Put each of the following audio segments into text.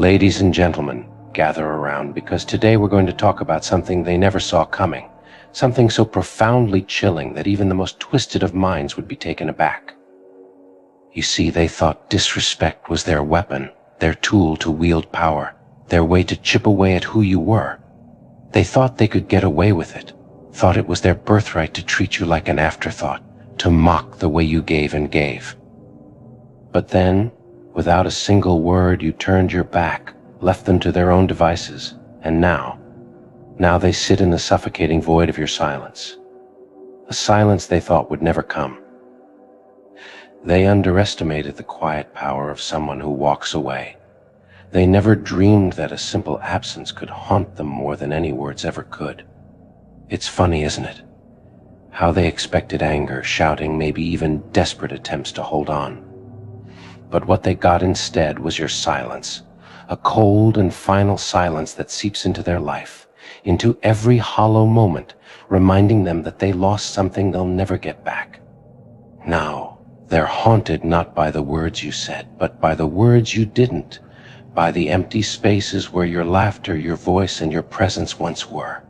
Ladies and gentlemen, gather around because today we're going to talk about something they never saw coming, something so profoundly chilling that even the most twisted of minds would be taken aback. You see, they thought disrespect was their weapon, their tool to wield power, their way to chip away at who you were. They thought they could get away with it, thought it was their birthright to treat you like an afterthought, to mock the way you gave and gave. But then, without a single word, you turned your back, left them to their own devices, and now they sit in the suffocating void of your silence. A silence they thought would never come. They underestimated the quiet power of someone who walks away. They never dreamed that a simple absence could haunt them more than any words ever could. It's funny, isn't it? How they expected anger, shouting, maybe even desperate attempts to hold on. But what they got instead was your silence, a cold and final silence that seeps into their life, into every hollow moment, reminding them that they lost something they'll never get back. Now, they're haunted not by the words you said, but by the words you didn't, by the empty spaces where your laughter, your voice, and your presence once were.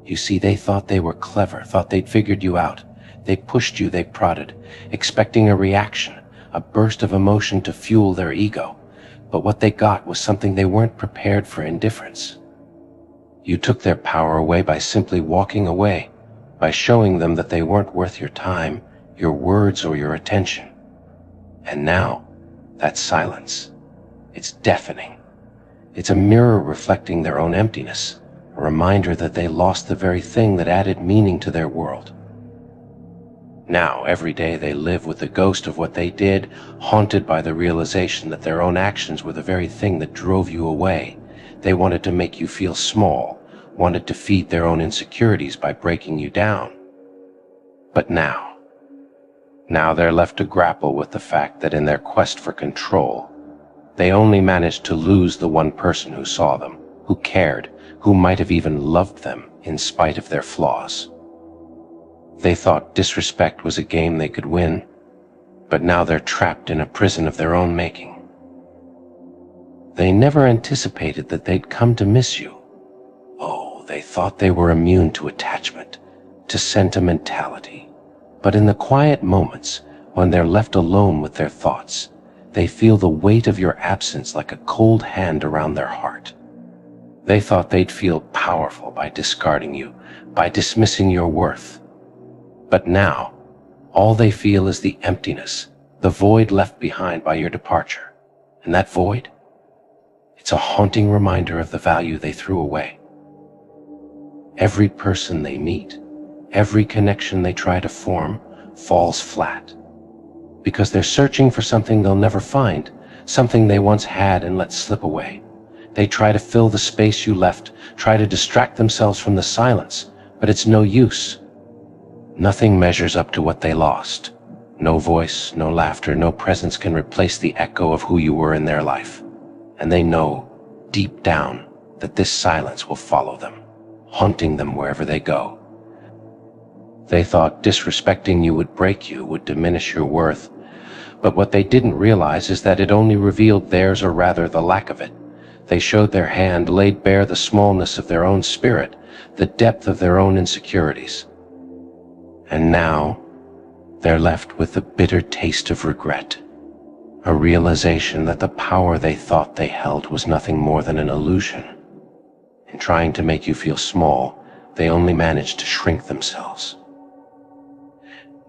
You see, they thought they were clever, thought they'd figured you out. They pushed you, they prodded, expecting a reaction, a burst of emotion to fuel their ego. But what they got was something they weren't prepared for: indifference. You took their power away by simply walking away, by showing them that they weren't worth your time, your words, or your attention. And now, that silence, it's deafening. It's a mirror reflecting their own emptiness, a reminder that they lost the very thing that added meaning to their world. Now, every day they live with the ghost of what they did, haunted by the realization that their own actions were the very thing that drove you away. They wanted to make you feel small, wanted to feed their own insecurities by breaking you down. But now they're left to grapple with the fact that in their quest for control, they only managed to lose the one person who saw them, who cared, who might have even loved them in spite of their flaws. They thought disrespect was a game they could win, but now they're trapped in a prison of their own making. They never anticipated that they'd come to miss you. Oh, they thought they were immune to attachment, to sentimentality. But in the quiet moments, when they're left alone with their thoughts, they feel the weight of your absence like a cold hand around their heart. They thought they'd feel powerful by discarding you, by dismissing your worth. But now, all they feel is the emptiness, the void left behind by your departure. And that void? It's a haunting reminder of the value they threw away. Every person they meet, every connection they try to form, falls flat. Because they're searching for something they'll never find, something they once had and let slip away. They try to fill the space you left, try to distract themselves from the silence, but it's no use. Nothing measures up to what they lost. No voice, no laughter, no presence can replace the echo of who you were in their life. And they know, deep down, that this silence will follow them, haunting them wherever they go. They thought disrespecting you would break you, would diminish your worth. But what they didn't realize is that it only revealed theirs, or rather the lack of it. They showed their hand, laid bare the smallness of their own spirit, the depth of their own insecurities. And now, they're left with the bitter taste of regret, a realization that the power they thought they held was nothing more than an illusion. In trying to make you feel small, they only managed to shrink themselves.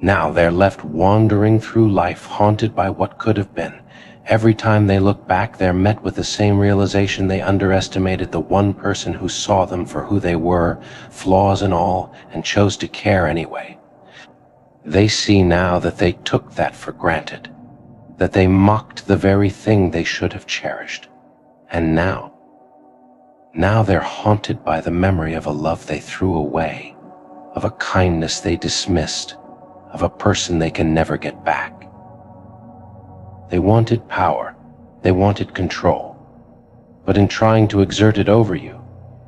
Now they're left wandering through life, haunted by what could have been. Every time they look back, they're met with the same realization: they underestimated the one person who saw them for who they were, flaws and all, and chose to care anyway. They see now that they took that for granted, that they mocked the very thing they should have cherished. And now they're haunted by the memory of a love they threw away, of a kindness they dismissed, of a person they can never get back. They wanted power, they wanted control, but in trying to exert it over you,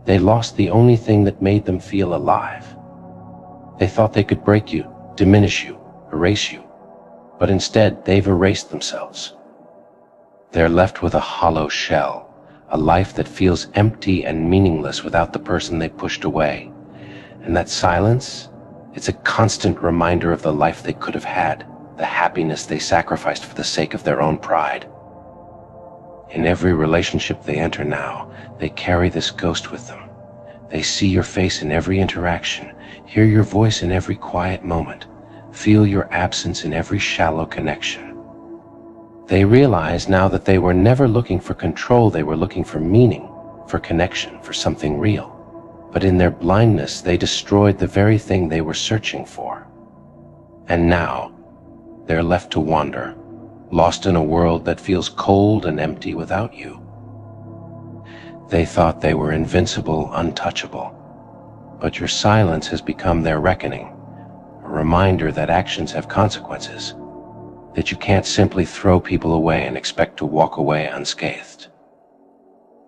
they lost the only thing that made them feel alive. They thought they could break you, diminish you, erase you, but instead they've erased themselves. They're left with a hollow shell, a life that feels empty and meaningless without the person they pushed away. And that silence, it's a constant reminder of the life they could have had, the happiness they sacrificed for the sake of their own pride. In every relationship they enter now, they carry this ghost with them. They see your face in every interaction, hear your voice in every quiet moment, feel your absence in every shallow connection. They realize now that they were never looking for control, they were looking for meaning, for connection, for something real. But in their blindness, they destroyed the very thing they were searching for. And now, they're left to wander, lost in a world that feels cold and empty without you. They thought they were invincible, untouchable. But your silence has become their reckoning, a reminder that actions have consequences, that you can't simply throw people away and expect to walk away unscathed.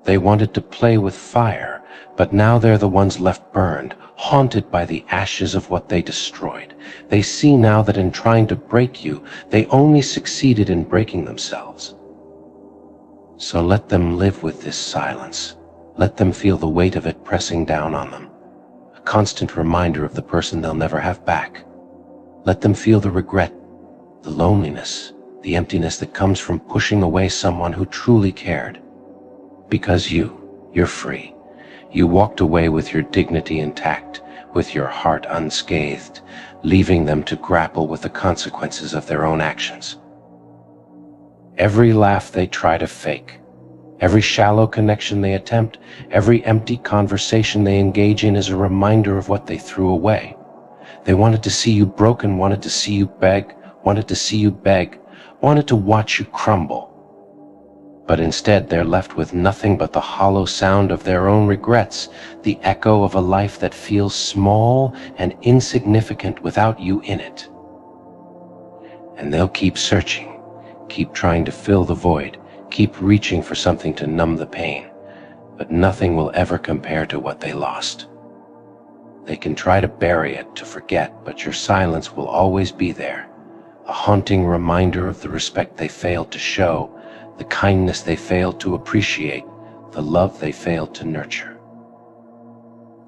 They wanted to play with fire, but now they're the ones left burned, haunted by the ashes of what they destroyed. They see now that in trying to break you, they only succeeded in breaking themselves. So let them live with this silence. Let them feel the weight of it pressing down on them, a constant reminder of the person they'll never have back. Let them feel the regret, the loneliness, the emptiness that comes from pushing away someone who truly cared. Because you're free. You walked away with your dignity intact, with your heart unscathed, leaving them to grapple with the consequences of their own actions. Every laugh they try to fake, every shallow connection they attempt, every empty conversation they engage in is a reminder of what they threw away. They wanted to see you broken, wanted to see you beg, wanted to see you beg, wanted to watch you crumble. But instead they're left with nothing but the hollow sound of their own regrets, the echo of a life that feels small and insignificant without you in it. And they'll keep searching, keep trying to fill the void, keep reaching for something to numb the pain, but nothing will ever compare to what they lost. They can try to bury it, to forget, but your silence will always be there, a haunting reminder of the respect they failed to show, the kindness they failed to appreciate, the love they failed to nurture.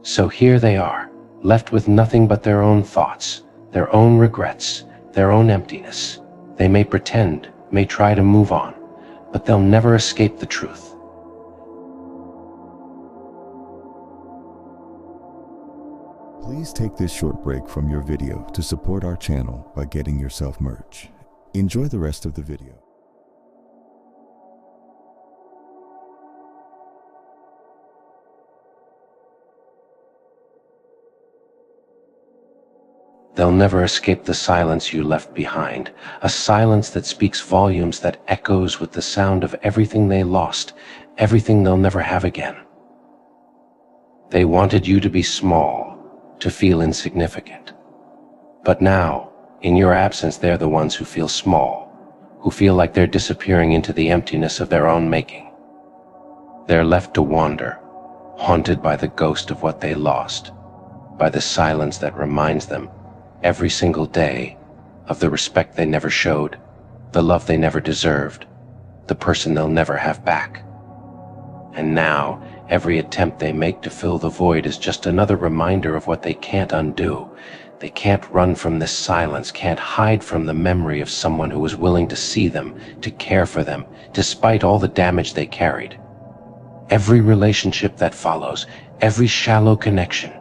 So here they are, left with nothing but their own thoughts, their own regrets, their own emptiness. They may pretend, may try to move on, but they'll never escape the truth. Please take this short break from your video to support our channel by getting yourself merch. Enjoy the rest of the video. They'll never escape the silence you left behind, a silence that speaks volumes, that echoes with the sound of everything they lost, everything they'll never have again. They wanted you to be small, to feel insignificant. But now, in your absence, they're the ones who feel small, who feel like they're disappearing into the emptiness of their own making. They're left to wander, haunted by the ghost of what they lost, by the silence that reminds them every single day of the respect they never showed, the love they never deserved, the person they'll never have back. And now, every attempt they make to fill the void is just another reminder of what they can't undo. They can't run from this silence, can't hide from the memory of someone who was willing to see them, to care for them, despite all the damage they carried. Every relationship that follows, every shallow connection,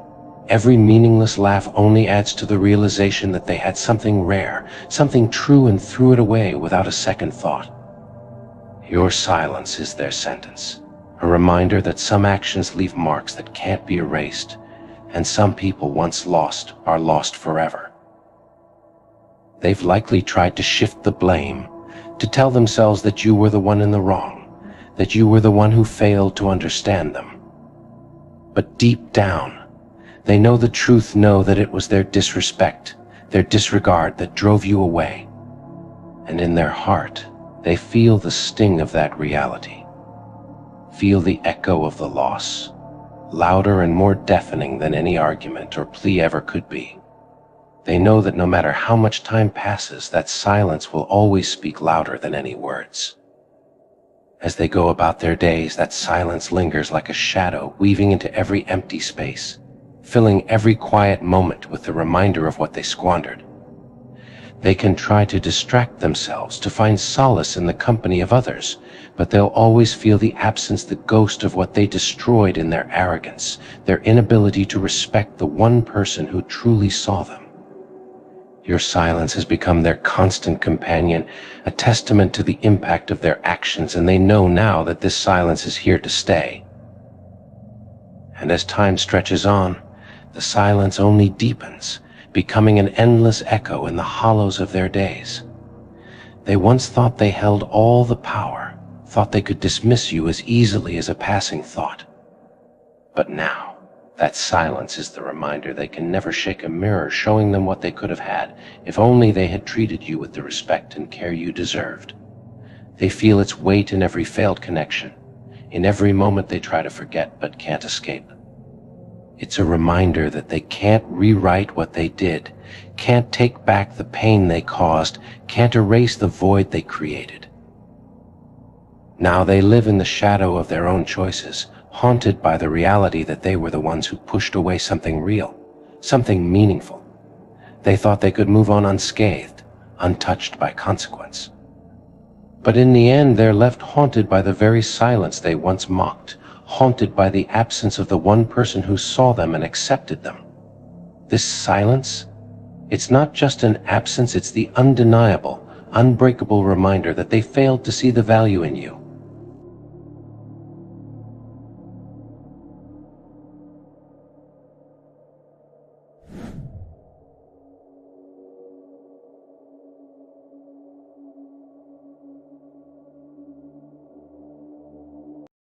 every meaningless laugh only adds to the realization that they had something rare, something true, and threw it away without a second thought. Your silence is their sentence, a reminder that some actions leave marks that can't be erased, and some people once lost are lost forever. They've likely tried to shift the blame, to tell themselves that you were the one in the wrong, that you were the one who failed to understand them. But deep down, they know the truth, know that it was their disrespect, their disregard that drove you away. And in their heart, they feel the sting of that reality, feel the echo of the loss, louder and more deafening than any argument or plea ever could be. They know that no matter how much time passes, that silence will always speak louder than any words. As they go about their days, that silence lingers like a shadow, weaving into every empty space, filling every quiet moment with the reminder of what they squandered. They can try to distract themselves, to find solace in the company of others, but they'll always feel the absence, the ghost of what they destroyed in their arrogance, their inability to respect the one person who truly saw them. Your silence has become their constant companion, a testament to the impact of their actions, and they know now that this silence is here to stay. And as time stretches on, the silence only deepens, becoming an endless echo in the hollows of their days. They once thought they held all the power, thought they could dismiss you as easily as a passing thought. But now, that silence is the reminder they can never shake a mirror showing them what they could have had if only they had treated you with the respect and care you deserved. They feel its weight in every failed connection, in every moment they try to forget but can't escape. It's a reminder that they can't rewrite what they did, can't take back the pain they caused, can't erase the void they created. Now they live in the shadow of their own choices, haunted by the reality that they were the ones who pushed away something real, something meaningful. They thought they could move on unscathed, untouched by consequence. But in the end, they're left haunted by the very silence they once mocked, haunted by the absence of the one person who saw them and accepted them. This silence, it's not just an absence, it's the undeniable, unbreakable reminder that they failed to see the value in you,